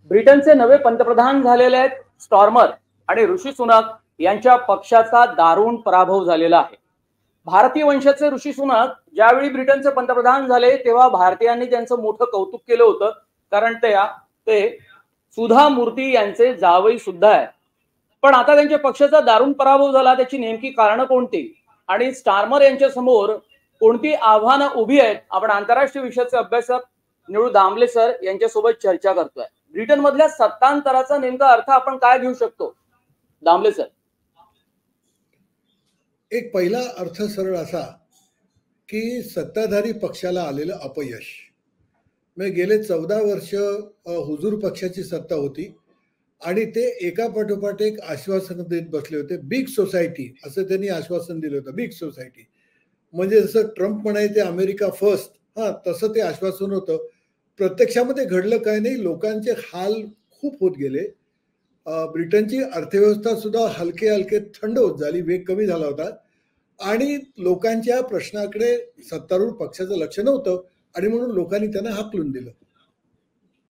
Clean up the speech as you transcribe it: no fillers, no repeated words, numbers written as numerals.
ब्रिटनचे नवे पंतप्रधान झालेले आहेत स्टॉर्मर आणि ऋषी सुनक यांच्या पक्षाचा दारुण पराभव झालेला आहे. भारतीय वंशाचे ऋषी सुनक ज्यावेळी ब्रिटनचे पंतप्रधान झाले तेव्हा भारतीयांनी त्यांचं मोठं कौतुक केलं होतं, कारण ते सुधा मूर्ती यांचे जावई सुद्धा आहे. पण आता त्यांच्या पक्षाचा दारुण पराभव झाला. त्याची नेमकी कारणं कोणती आणि स्टार्मर यांच्या समोर कोणती आव्हानं उभी आहेत, आपण आंतरराष्ट्रीय विषयाचे अभ्यासक निळू दामले सर यांच्यासोबत चर्चा करतोय. ब्रिटन मधल्या सत्तांतराचा नेमका अर्थ आपण काय घेऊ शकतो, दामले सर? एक पहिला अर्थ सरळ असा की सत्ताधारी पक्षाला आलेलं अपयश. म्हणजे गेले 14 वर्ष हुजूर पक्षाची सत्ता होती आणि ते एका पाठोपाठ एक आश्वासन देत बसले होते. बिग सोसायटी असं त्यांनी आश्वासन दिलं होतं. बिग सोसायटी म्हणजे जसं ट्रम्प म्हणायचे अमेरिका फर्स्ट, तसं ते आश्वासन होतं. प्रत्यक्षामध्ये घडलं काय नाही. लोकांचे हाल खूप होत गेले. ब्रिटनची अर्थव्यवस्था सुद्धा हलके हलके थंड होत झाली. वेग कमी झाला होता आणि लोकांच्या प्रश्नाकडे सत्तारूढ पक्षाचं लक्ष नव्हतं आणि म्हणून लोकांनी त्यांना हाकलून दिलं.